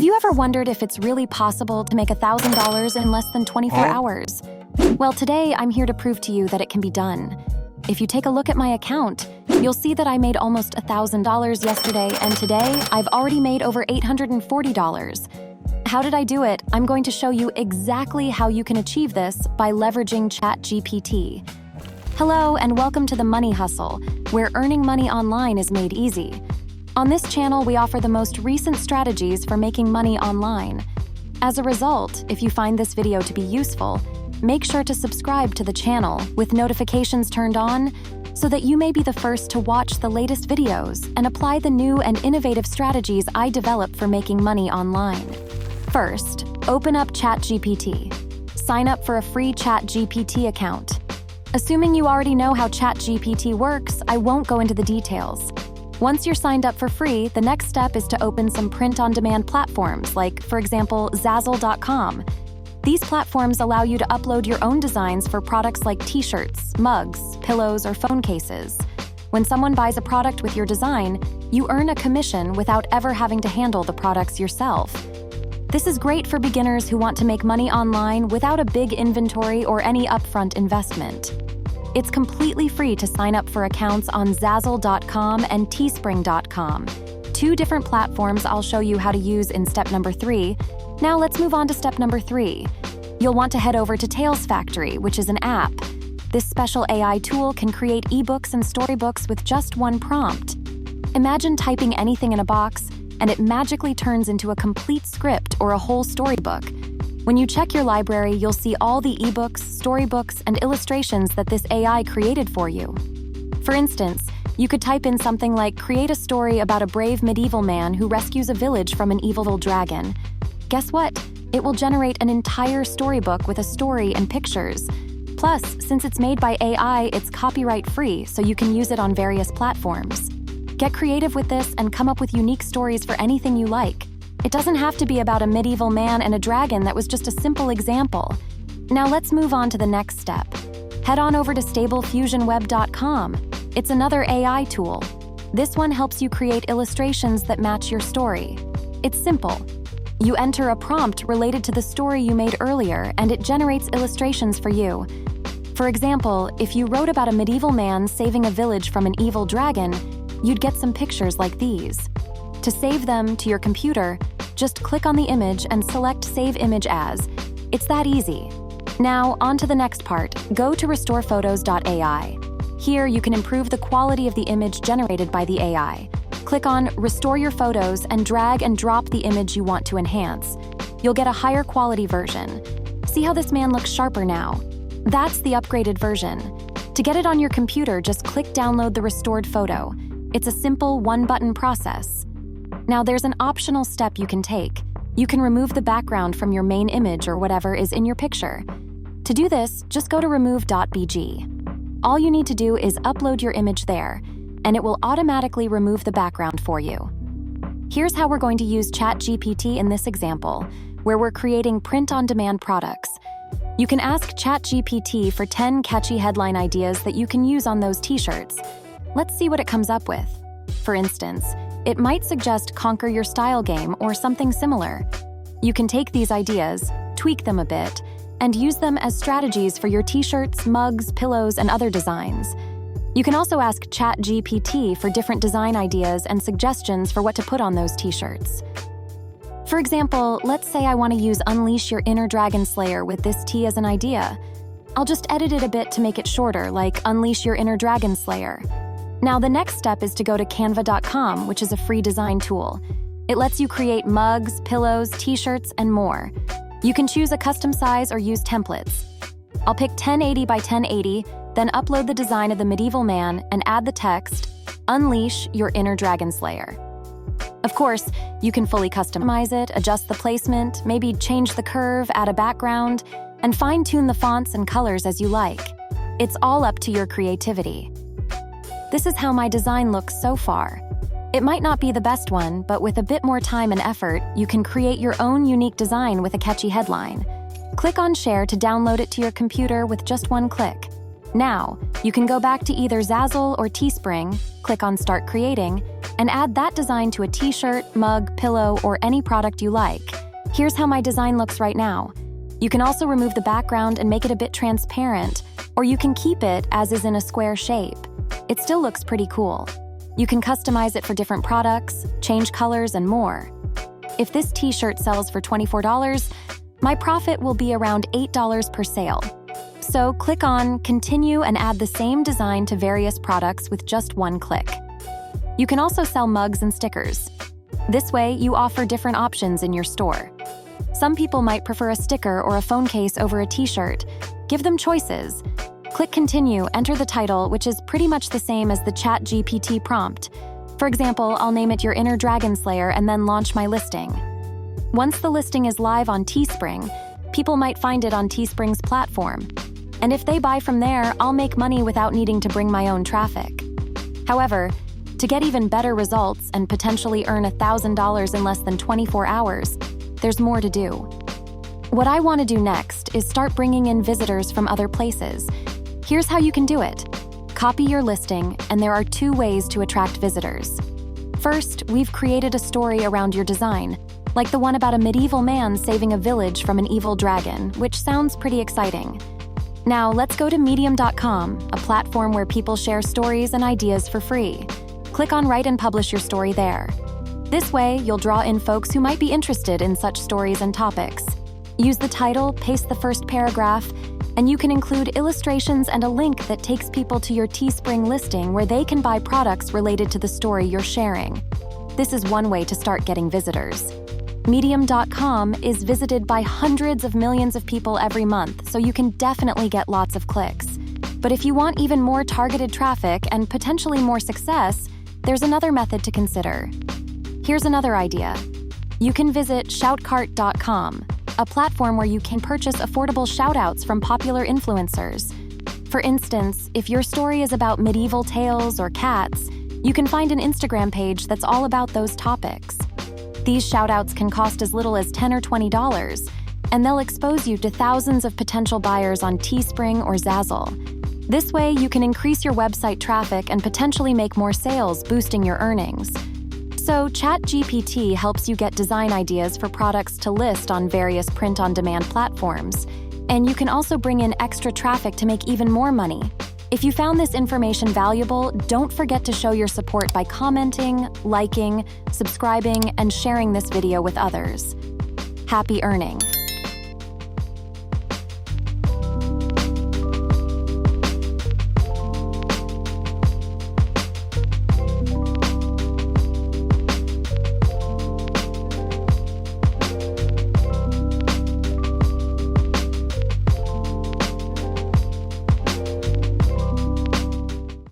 Have you ever wondered if it's really possible to make $1,000 in less than 24 hours? Well, today I'm here to prove to you that it can be done. If you take a look at my account, you'll see that I made almost $1,000 yesterday, and today I've already made over $840. How did I do it? I'm going to show you exactly how you can achieve this by leveraging ChatGPT. Hello, and welcome to the Money Hustle, where earning money online is made easy. On this channel, we offer the most recent strategies for making money online. As a result, if you find this video to be useful, make sure to subscribe to the channel with notifications turned on so that you may be the first to watch the latest videos and apply the new and innovative strategies I develop for making money online. First, open up ChatGPT. Sign up for a free ChatGPT account. Assuming you already know how ChatGPT works, I won't go into the details. Once you're signed up for free, the next step is to open some print-on-demand platforms like, for example, Zazzle.com. These platforms allow you to upload your own designs for products like t-shirts, mugs, pillows, or phone cases. When someone buys a product with your design, you earn a commission without ever having to handle the products yourself. This is great for beginners who want to make money online without a big inventory or any upfront investment. It's completely free to sign up for accounts on Zazzle.com and Teespring.com, two different platforms I'll show you how to use in step number 3. Now let's move on to step number 3. You'll want to head over to Tails Factory, which is an app. This special AI tool can create ebooks and storybooks with just one prompt. Imagine typing anything in a box, and it magically turns into a complete script or a whole storybook. When you check your library, you'll see all the ebooks, storybooks, and illustrations that this AI created for you. For instance, you could type in something like, "Create a story about a brave medieval man who rescues a village from an evil dragon." Guess what? It will generate an entire storybook with a story and pictures. Plus, since it's made by AI, it's copyright-free, so you can use it on various platforms. Get creative with this and come up with unique stories for anything you like. It doesn't have to be about a medieval man and a dragon. That was just a simple example. Now let's move on to the next step. Head on over to StableFusionWeb.com. It's another AI tool. This one helps you create illustrations that match your story. It's simple. You enter a prompt related to the story you made earlier, and it generates illustrations for you. For example, if you wrote about a medieval man saving a village from an evil dragon, you'd get some pictures like these. To save them to your computer, just click on the image and select Save Image As. It's that easy. Now, on to the next part. Go to RestorePhotos.ai. Here, you can improve the quality of the image generated by the AI. Click on Restore Your Photos and drag and drop the image you want to enhance. You'll get a higher quality version. See how this man looks sharper now? That's the upgraded version. To get it on your computer, just click Download the restored photo. It's a simple one-button process. Now there's an optional step you can take. You can remove the background from your main image or whatever is in your picture. To do this, just go to remove.bg. All you need to do is upload your image there, and it will automatically remove the background for you. Here's how we're going to use ChatGPT in this example, where we're creating print-on-demand products. You can ask ChatGPT for 10 catchy headline ideas that you can use on those t-shirts. Let's see what it comes up with. For instance, it might suggest Conquer Your Style game or something similar. You can take these ideas, tweak them a bit, and use them as strategies for your t-shirts, mugs, pillows, and other designs. You can also ask ChatGPT for different design ideas and suggestions for what to put on those t-shirts. For example, let's say I want to use Unleash Your Inner Dragon Slayer with this tee as an idea. I'll just edit it a bit to make it shorter, like Unleash Your Inner Dragon Slayer. Now the next step is to go to Canva.com, which is a free design tool. It lets you create mugs, pillows, t-shirts, and more. You can choose a custom size or use templates. I'll pick 1080 by 1080, then upload the design of the medieval man and add the text, Unleash Your Inner Dragon Slayer. Of course, you can fully customize it, adjust the placement, maybe change the curve, add a background, and fine-tune the fonts and colors as you like. It's all up to your creativity. This is how my design looks so far. It might not be the best one, but with a bit more time and effort, you can create your own unique design with a catchy headline. Click on Share to download it to your computer with just one click. Now, you can go back to either Zazzle or Teespring, click on Start Creating, and add that design to a t-shirt, mug, pillow, or any product you like. Here's how my design looks right now. You can also remove the background and make it a bit transparent, or you can keep it as is in a square shape. It still looks pretty cool. You can customize it for different products, change colors, and more. If this t-shirt sells for $24, my profit will be around $8 per sale. So click on Continue and add the same design to various products with just one click. You can also sell mugs and stickers. This way, you offer different options in your store. Some people might prefer a sticker or a phone case over a t-shirt. Give them choices. Click Continue, enter the title, which is pretty much the same as the ChatGPT prompt. For example, I'll name it Your Inner Dragon Slayer and then launch my listing. Once the listing is live on Teespring, people might find it on Teespring's platform. And if they buy from there, I'll make money without needing to bring my own traffic. However, to get even better results and potentially earn $1,000 in less than 24 hours, there's more to do. What I want to do next is start bringing in visitors from other places. Here's how you can do it. Copy your listing, and there are 2 ways to attract visitors. First, we've created a story around your design, like the one about a medieval man saving a village from an evil dragon, which sounds pretty exciting. Now, let's go to medium.com, a platform where people share stories and ideas for free. Click on Write and publish your story there. This way, you'll draw in folks who might be interested in such stories and topics. Use the title, paste the first paragraph, and you can include illustrations and a link that takes people to your Teespring listing where they can buy products related to the story you're sharing. This is one way to start getting visitors. Medium.com is visited by hundreds of millions of people every month, so you can definitely get lots of clicks. But if you want even more targeted traffic and potentially more success, there's another method to consider. Here's another idea. You can visit shoutcart.com, a platform where you can purchase affordable shoutouts from popular influencers. For instance, if your story is about medieval tales or cats, you can find an Instagram page that's all about those topics. These shoutouts can cost as little as $10 or $20, and they'll expose you to thousands of potential buyers on Teespring or Zazzle. This way, you can increase your website traffic and potentially make more sales, boosting your earnings. So, ChatGPT helps you get design ideas for products to list on various print-on-demand platforms. And you can also bring in extra traffic to make even more money. If you found this information valuable, don't forget to show your support by commenting, liking, subscribing, and sharing this video with others. Happy earning!